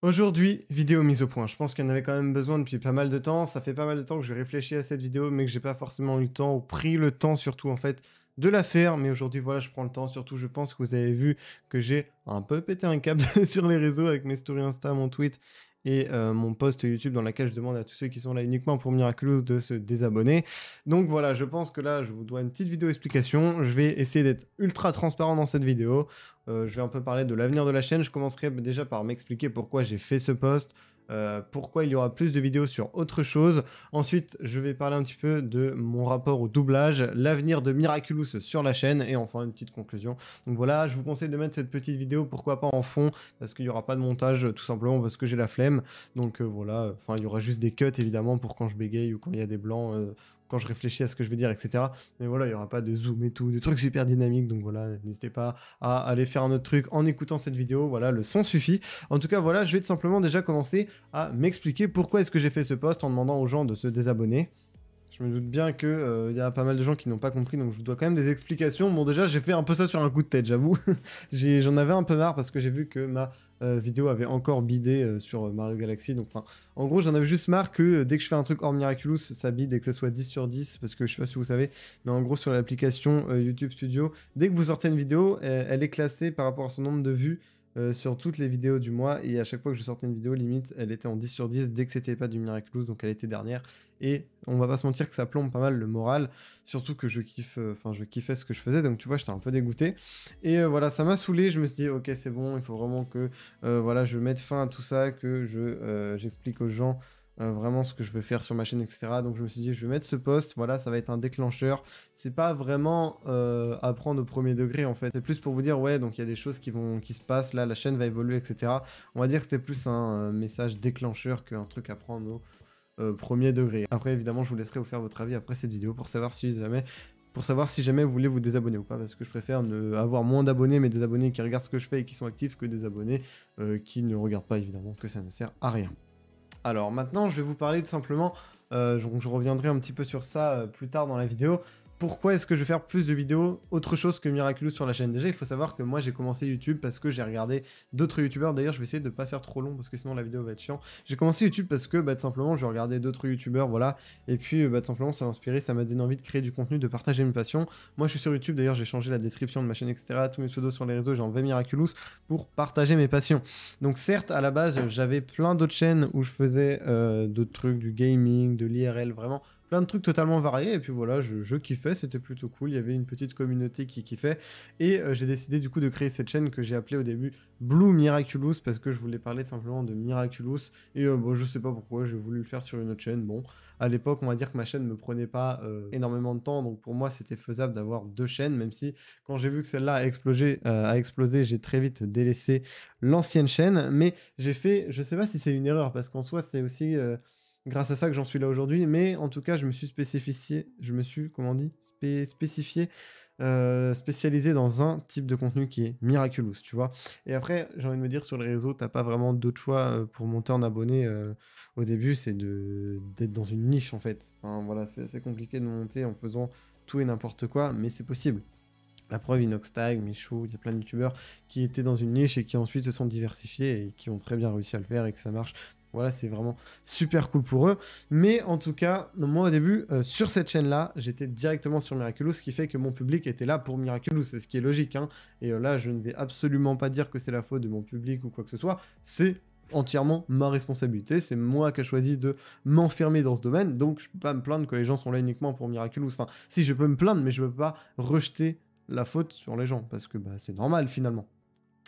Aujourd'hui, vidéo mise au point. Je pense qu'il y en avait quand même besoin depuis pas mal de temps. Ça fait pas mal de temps que je réfléchis à cette vidéo, mais que j'ai pas forcément eu le temps, ou pris le temps surtout en fait, de la faire. Mais aujourd'hui, voilà, je prends le temps. Surtout, je pense que vous avez vu que j'ai un peu pété un câble sur les réseaux avec mes stories Insta, mon tweet et mon post YouTube dans lequel je demande à tous ceux qui sont là uniquement pour Miraculous de se désabonner. Donc voilà, je pense que là, je vous dois une petite vidéo explication. Je vais essayer d'être ultra transparent dans cette vidéo. Je vais un peu parler de l'avenir de la chaîne. Je commencerai déjà par m'expliquer pourquoi j'ai fait ce post, pourquoi il y aura plus de vidéos sur autre chose. Ensuite, je vais parler un petit peu de mon rapport au doublage, l'avenir de Miraculous sur la chaîne, et enfin une petite conclusion. Donc voilà, je vous conseille de mettre cette petite vidéo, pourquoi pas en fond, parce qu'il n'y aura pas de montage, tout simplement parce que j'ai la flemme. Donc voilà, enfin il y aura juste des cuts évidemment pour quand je bégaye ou quand il y a des blancs, quand je réfléchis à ce que je vais dire, etc. Mais voilà, il n'y aura pas de zoom et tout, de trucs super dynamiques. Donc voilà, n'hésitez pas à aller faire un autre truc en écoutant cette vidéo. Voilà, le son suffit. En tout cas, voilà, je vais tout simplement déjà commencer à m'expliquer pourquoi est-ce que j'ai fait ce post en demandant aux gens de se désabonner. Je me doute bien que y a pas mal de gens qui n'ont pas compris, donc je vous dois quand même des explications. Bon, déjà, j'ai fait un peu ça sur un coup de tête, j'avoue. J'en avais un peu marre parce que j'ai vu que ma vidéo avait encore bidé sur Mario Galaxy. Donc, enfin, en gros, j'en avais juste marre que dès que je fais un truc hors Miraculous, ça bide et que ça soit 10 sur 10. Parce que je sais pas si vous savez, mais en gros, sur l'application YouTube Studio, dès que vous sortez une vidéo, elle est classée par rapport à son nombre de vues. Sur toutes les vidéos du mois, et à chaque fois que je sortais une vidéo, limite, elle était en 10 sur 10 dès que c'était pas du Miraculous, donc elle était dernière. Et on va pas se mentir que ça plombe pas mal le moral, surtout que je kiffe, je kiffais ce que je faisais, donc tu vois, j'étais un peu dégoûté. Et voilà, ça m'a saoulé, je me suis dit, ok, c'est bon, il faut vraiment que voilà, je mette fin à tout ça, que j'explique aux gens vraiment ce que je veux faire sur ma chaîne, etc. Donc je me suis dit, je vais mettre ce post, voilà, ça va être un déclencheur. C'est pas vraiment à prendre au premier degré en fait. C'est plus pour vous dire, ouais, donc il y a des choses qui se passent, là, la chaîne va évoluer, etc. On va dire que c'était plus un message déclencheur qu'un truc à prendre au premier degré. Après, évidemment, je vous laisserai vous faire votre avis après cette vidéo pour savoir si jamais vous voulez vous désabonner ou pas, parce que je préfère avoir moins d'abonnés, mais des abonnés qui regardent ce que je fais et qui sont actifs, que des abonnés qui ne regardent pas, évidemment, que ça ne sert à rien. Alors maintenant, je vais vous parler tout simplement, je reviendrai un petit peu sur ça plus tard dans la vidéo. Pourquoi est-ce que je vais faire plus de vidéos autre chose que Miraculous sur la chaîne? Déjà, il faut savoir que moi, j'ai commencé YouTube parce que j'ai regardé d'autres youtubeurs. D'ailleurs, je vais essayer de pas faire trop long parce que sinon la vidéo va être chiant. J'ai commencé YouTube parce que, tout simplement, je regardais d'autres youtubeurs, voilà. Et puis, tout simplement, ça m'a inspiré, ça m'a donné envie de créer du contenu, de partager mes passions. Moi, je suis sur YouTube, d'ailleurs, j'ai changé la description de ma chaîne, etc. Tous mes pseudos sur les réseaux, j'ai enlevé Miraculous pour partager mes passions. Donc, certes, à la base, j'avais plein d'autres chaînes où je faisais d'autres trucs, du gaming, de l'IRL, vraiment plein de trucs totalement variés, et puis voilà, je kiffais, c'était plutôt cool, il y avait une petite communauté qui kiffait, et j'ai décidé du coup de créer cette chaîne que j'ai appelée au début Blue Miraculous, parce que je voulais parler simplement de Miraculous, et bon, je sais pas pourquoi, j'ai voulu le faire sur une autre chaîne. Bon, à l'époque, on va dire que ma chaîne me prenait pas énormément de temps, donc pour moi, c'était faisable d'avoir deux chaînes, même si, quand j'ai vu que celle-là a explosé, j'ai très vite délaissé l'ancienne chaîne, mais j'ai fait, je sais pas si c'est une erreur, parce qu'en soi, c'est aussi grâce à ça que j'en suis là aujourd'hui, mais en tout cas, je me suis spécialisé dans un type de contenu qui est Miraculous, tu vois. Et après, j'ai envie de me dire, sur les réseaux, t'as pas vraiment d'autre choix pour monter en abonné au début, c'est d'être dans une niche, en fait. Enfin, voilà, c'est assez compliqué de monter en faisant tout et n'importe quoi, mais c'est possible. La preuve, Inoxtag, Michou, il y a plein de youtubeurs qui étaient dans une niche et qui ensuite se sont diversifiés et qui ont très bien réussi à le faire et que ça marche. Voilà, c'est vraiment super cool pour eux. Mais en tout cas, moi au début, sur cette chaîne-là, j'étais directement sur Miraculous, ce qui fait que mon public était là pour Miraculous, c'est ce qui est logique, hein. Et là, je ne vais absolument pas dire que c'est la faute de mon public ou quoi que ce soit, c'est entièrement ma responsabilité, c'est moi qui ai choisi de m'enfermer dans ce domaine, donc je peux pas me plaindre que les gens sont là uniquement pour Miraculous. Enfin, si, je peux me plaindre, mais je peux pas rejeter la faute sur les gens, parce que c'est normal finalement.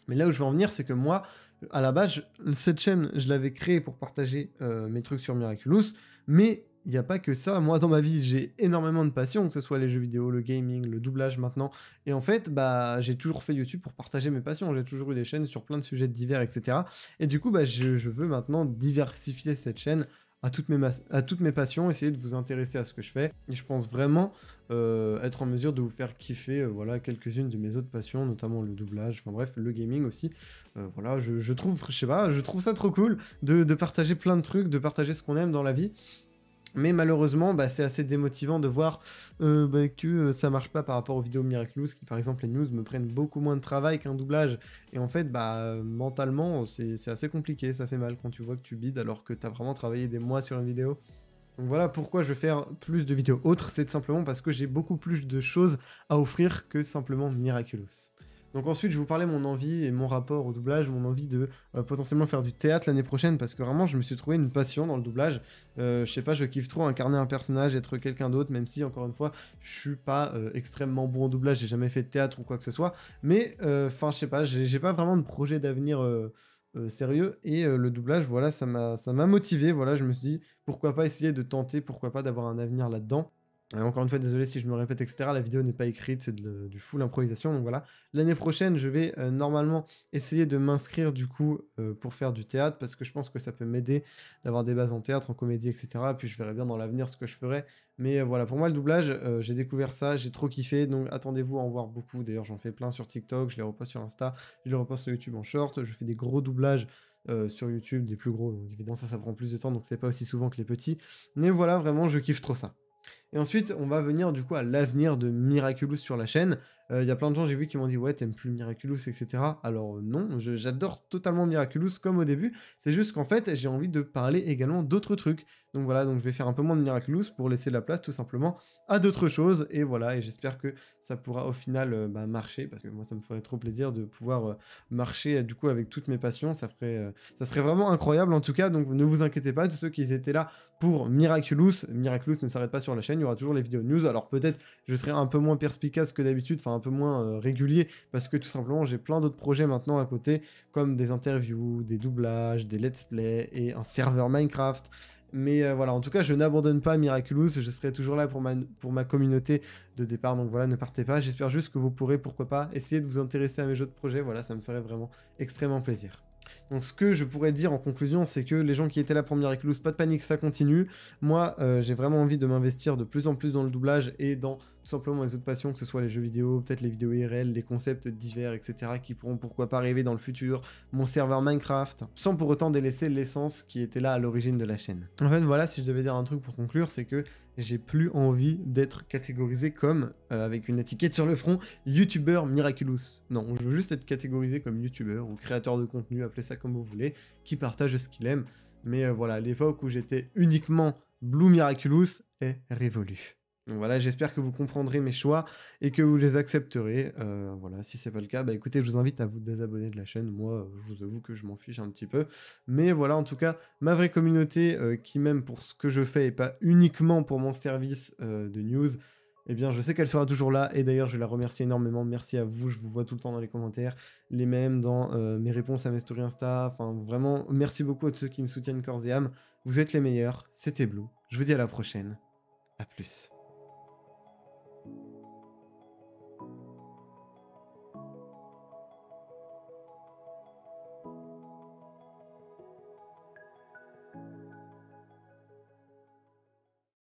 Mais là où je veux en venir, c'est que moi, à la base, cette chaîne, je l'avais créée pour partager mes trucs sur Miraculous, mais il n'y a pas que ça. Moi, dans ma vie, j'ai énormément de passion, que ce soit les jeux vidéo, le gaming, le doublage maintenant. Et en fait, j'ai toujours fait YouTube pour partager mes passions. J'ai toujours eu des chaînes sur plein de sujets divers, etc. Et du coup, je veux maintenant diversifier cette chaîne à toutes mes passions, essayer de vous intéresser à ce que je fais. Et je pense vraiment être en mesure de vous faire kiffer voilà, quelques-unes de mes autres passions, notamment le doublage, enfin bref, le gaming aussi. Voilà, je trouve ça trop cool de partager plein de trucs, de partager ce qu'on aime dans la vie. Mais malheureusement, bah, c'est assez démotivant de voir bah, que ça marche pas par rapport aux vidéos Miraculous, qui par exemple les news me prennent beaucoup moins de travail qu'un doublage. Et en fait, bah, mentalement, c'est assez compliqué, ça fait mal quand tu vois que tu bides alors que t'as vraiment travaillé des mois sur une vidéo. Donc voilà pourquoi je vais faire plus de vidéos autres, c'est tout simplement parce que j'ai beaucoup plus de choses à offrir que simplement Miraculous. Donc ensuite, je vais vous parler de mon envie et mon rapport au doublage, mon envie de potentiellement faire du théâtre l'année prochaine, parce que vraiment, je me suis trouvé une passion dans le doublage. Je sais pas, je kiffe trop incarner un personnage, être quelqu'un d'autre, même si, encore une fois, je suis pas extrêmement bon au doublage, j'ai jamais fait de théâtre ou quoi que ce soit. Mais, enfin, je sais pas, j'ai pas vraiment de projet d'avenir sérieux, et le doublage, voilà, ça m'a motivé, voilà, je me suis dit, pourquoi pas essayer de tenter, pourquoi pas d'avoir un avenir là-dedans. Encore une fois, désolé si je me répète, etc. La vidéo n'est pas écrite, c'est du full improvisation. Donc voilà. L'année prochaine, je vais normalement essayer de m'inscrire du coup pour faire du théâtre parce que je pense que ça peut m'aider d'avoir des bases en théâtre, en comédie, etc. Puis je verrai bien dans l'avenir ce que je ferai. Mais voilà, pour moi, le doublage, j'ai découvert ça, j'ai trop kiffé. Donc attendez-vous à en voir beaucoup. D'ailleurs, j'en fais plein sur TikTok, je les reposte sur Insta, je les reposte sur YouTube en short. Je fais des gros doublages sur YouTube, des plus gros. Donc évidemment, ça prend plus de temps, donc c'est pas aussi souvent que les petits. Mais voilà, vraiment, je kiffe trop ça. Et ensuite, on va venir du coup à l'avenir de Miraculous sur la chaîne. Il y a plein de gens, j'ai vu, qui m'ont dit ouais, t'aimes plus Miraculous, etc. Alors non, j'adore totalement Miraculous comme au début. C'est juste qu'en fait, j'ai envie de parler également d'autres trucs. Donc voilà, donc je vais faire un peu moins de Miraculous pour laisser la place tout simplement à d'autres choses. Et voilà, et j'espère que ça pourra au final bah, marcher, parce que moi ça me ferait trop plaisir de pouvoir marcher du coup avec toutes mes passions. Ça serait vraiment incroyable en tout cas. Donc ne vous inquiétez pas, tous ceux qui étaient là pour Miraculous ne s'arrête pas sur la chaîne, il y aura toujours les vidéos news. Alors peut-être je serai un peu moins perspicace que d'habitude, enfin un peu moins régulier, parce que tout simplement j'ai plein d'autres projets maintenant à côté, comme des interviews, des doublages, des let's play et un serveur Minecraft. Mais voilà, en tout cas, je n'abandonne pas Miraculous, je serai toujours là pour ma communauté de départ, donc voilà, ne partez pas. J'espère juste que vous pourrez, pourquoi pas, essayer de vous intéresser à mes jeux de projet, voilà, ça me ferait vraiment extrêmement plaisir. Donc ce que je pourrais dire en conclusion, c'est que les gens qui étaient là pour Miraculous, pas de panique, ça continue. Moi, j'ai vraiment envie de m'investir de plus en plus dans le doublage et dans tout simplement les autres passions, que ce soit les jeux vidéo, peut-être les vidéos IRL, les concepts divers, etc. qui pourront pourquoi pas arriver dans le futur, mon serveur Minecraft, sans pour autant délaisser l'essence qui était là à l'origine de la chaîne. En fait, voilà, si je devais dire un truc pour conclure, c'est que j'ai plus envie d'être catégorisé comme, avec une étiquette sur le front, YouTuber Miraculous. Non, je veux juste être catégorisé comme YouTuber ou créateur de contenu, appelez ça comme vous voulez, qui partage ce qu'il aime. Mais voilà, l'époque où j'étais uniquement Blue Miraculous est révolue. Donc voilà, j'espère que vous comprendrez mes choix et que vous les accepterez. Voilà, si c'est pas le cas, bah écoutez, je vous invite à vous désabonner de la chaîne. Moi, je vous avoue que je m'en fiche un petit peu. Mais voilà, en tout cas, ma vraie communauté qui m'aime pour ce que je fais et pas uniquement pour mon service de news, eh bien, je sais qu'elle sera toujours là. Et d'ailleurs, je la remercie énormément. Merci à vous, je vous vois tout le temps dans les commentaires, les mêmes, dans mes réponses à mes stories Insta. Enfin, vraiment, merci beaucoup à tous ceux qui me soutiennent corps et âme. Vous êtes les meilleurs. C'était Blue. Je vous dis à la prochaine. À plus.